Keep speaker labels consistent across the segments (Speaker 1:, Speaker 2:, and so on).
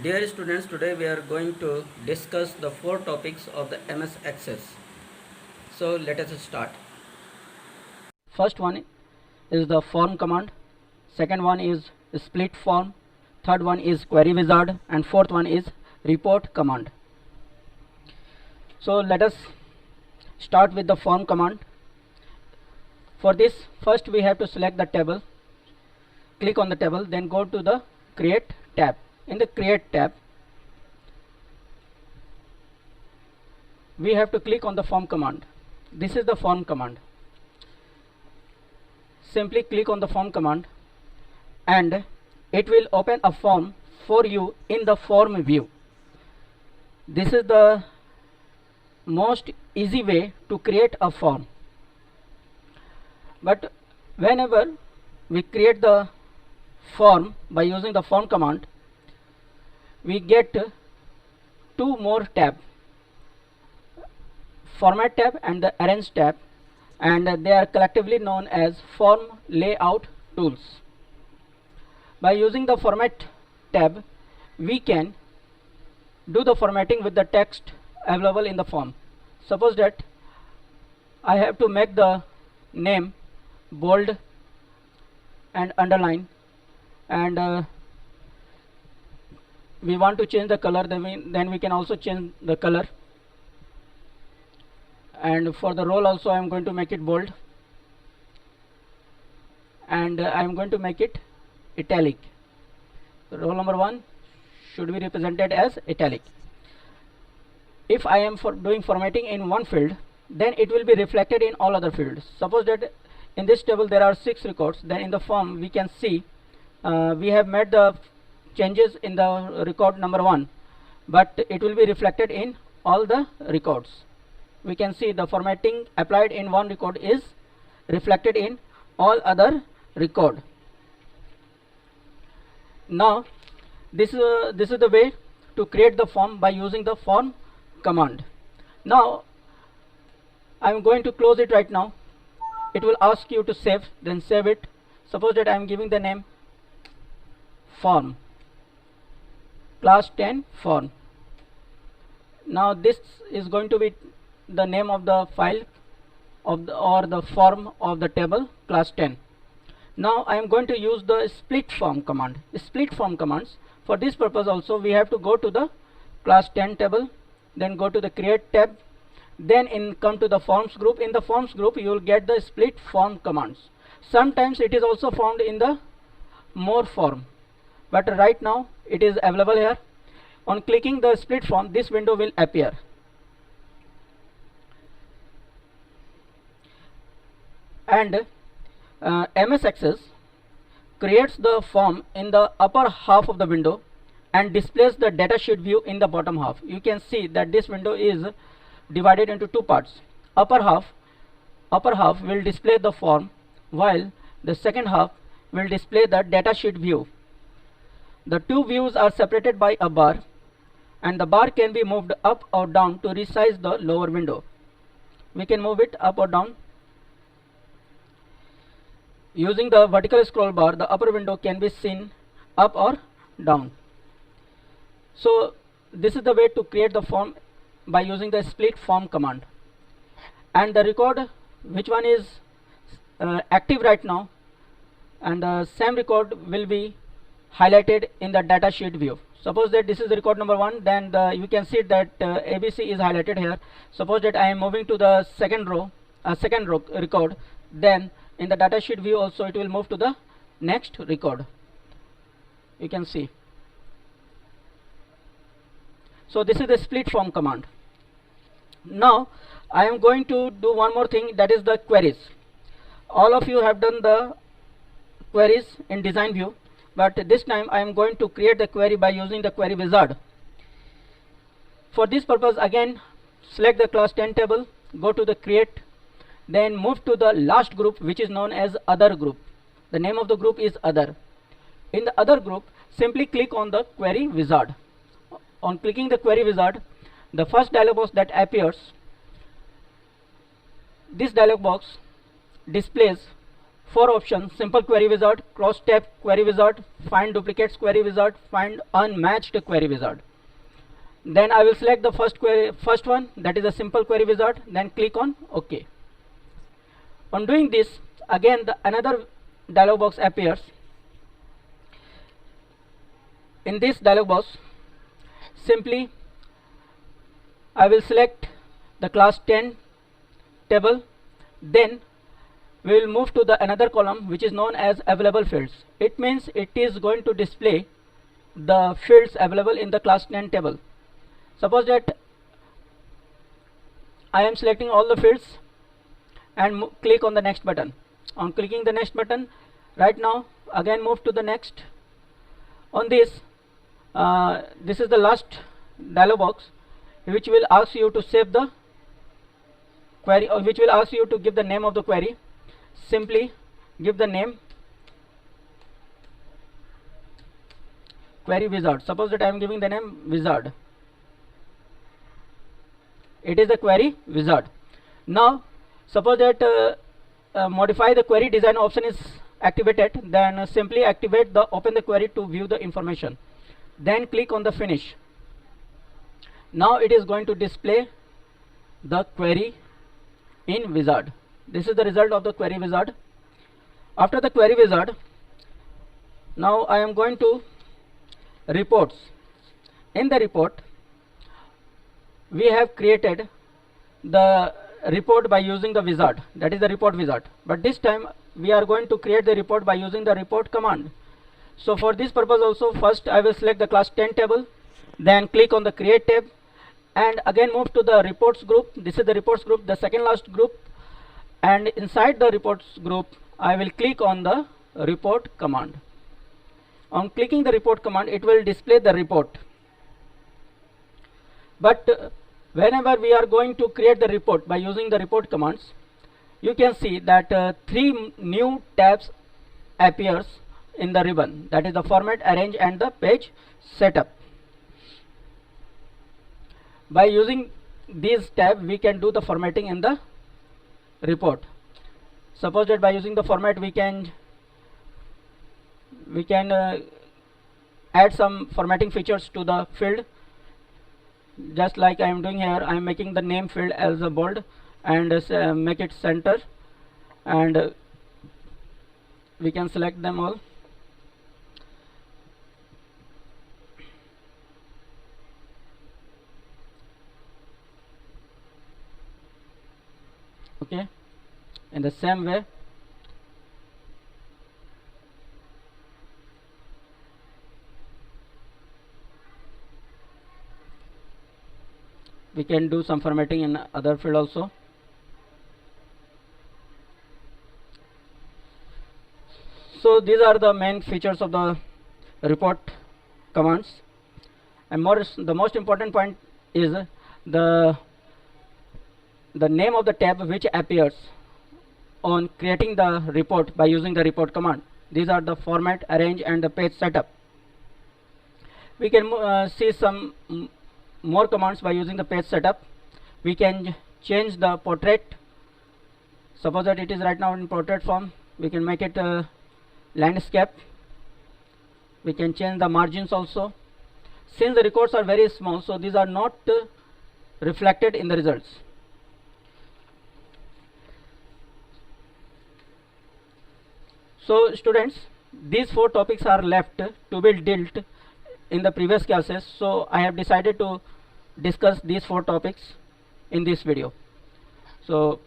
Speaker 1: Dear students, today we are going to discuss the four topics of the MS Access. So let us start. First one is the form command, second one is split form, third one is query wizard, and fourth one is report command. So let us start with the form command. For this, first we have to select the table, click on the table, then go to the create tab. In the create tab, we have to click on the form command. This is the form command. Simply click on the form command and it will open a form for you in the form view. This is the most easy way to create a form. But whenever we create the form by using the form command, we get two more tabs, format tab and the arrange tab, and they are collectively known as form layout tools. By using the format tab, we can do the formatting with the text available in the form. Suppose that I have to make the name bold and underline, and we want to change the color, then we can also change the color. And for the role also I am going to make it bold, and I am going to make it italic. Roll number 1 should be represented as italic. If I am doing formatting in one field, then it will be reflected in all other fields. Suppose that in this table there are 6 records, then in the form we can see we have made the changes in the record number 1, but it will be reflected in all the records. We can see the formatting applied in one record is reflected in all other record. Now this is the way to create the form by using the form command. Now I am going to close it right now. It will ask you to save, then save it. Suppose that I am giving the name form, class 10 form. Now this is going to be the name of the file of the form of the table class 10. Now I am going to use the split form command. Split form commands, for this purpose also we have to go to the class 10 table, then go to the create tab, then come to the forms group. In the forms group you will get the split form commands. Sometimes it is also found in the more form, but right now it is available here. On clicking the split form, this window will appear. And MS Access creates the form in the upper half of the window and displays the datasheet view in the bottom half. You can see that this window is divided into two parts. Upper half will display the form, while the second half will display the datasheet view. The two views are separated by a bar, and the bar can be moved up or down to resize the lower window. We can move it up or down. Using the vertical scroll bar, the upper window can be seen up or down. So this is the way to create the form by using the split form command. And the record, which one is active right now, and the same record will be highlighted in the datasheet view. Suppose that this is the record number 1, then you can see that ABC is highlighted here. Suppose that I am moving to the second row record, then in the datasheet view also it will move to the next record. You can see. So this is the split form command. Now I am going to do one more thing, that is the queries. All of you have done the queries in design view, but this time I am going to create the query by using the query wizard. For this purpose, again select the class 10 table, go to the create, then move to the last group, which is known as other group. The name of the group is other. In the other group, simply click on the query wizard. On clicking the query wizard, the first dialog box that appears, this dialog box displays 4 options: simple query wizard, cross tab query wizard, find duplicates query wizard, find unmatched query wizard. Then I will select the first one, that is a simple query wizard, then click on OK. On doing this, again another dialog box appears. In this dialog box, simply I will select the class 10 table, then we will move to the another column which is known as available fields. It means it is going to display the fields available in the class 10 table. Suppose that I am selecting all the fields and click on the next button. On clicking the next button, right now again move to the next. On this, this is the last dialog box which will ask you to save the query, or which will ask you to give the name of the query. Simply give the name query wizard. Suppose that I am giving the name wizard. It is the query wizard. Now suppose that modify the query design option is activated, then simply activate the open the query to view the information, then click on the finish. Now it is going to display the query in wizard. This is the result of the query wizard. After the query wizard, now I am going to reports. In the report, we have created the report by using the wizard, that is the report wizard, but this time we are going to create the report by using the report command. So for this purpose also, first I will select the class 10 table, then click on the create tab, and again move to the reports group. This is the reports group, the second last group, and inside the reports group I will click on the report command. On clicking the report command, it will display the report. But whenever we are going to create the report by using the report commands, you can see that 3 new tabs appears in the ribbon, that is the format, arrange and the page setup. By using these tabs, we can do the formatting in the report. Suppose that by using the format we can add some formatting features to the field, just like I am doing here. I am making the name field as a bold and make it center, and we can select them all. Okay, in the same way we can do some formatting in other field also. So these are the main features of the report commands, and the most important point is the name of the tab which appears on creating the report by using the report command. These are the format, arrange and the page setup. We can see some more commands by using the page setup. We can change the portrait. Suppose that it is right now in portrait form, we can make it landscape. We can change the margins also. Since the records are very small, so these are not reflected in the results. So students, these 4 topics are left to be dealt in the previous classes, so I have decided to discuss these 4 topics in this video. So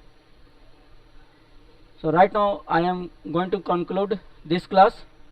Speaker 1: right now I am going to conclude this class.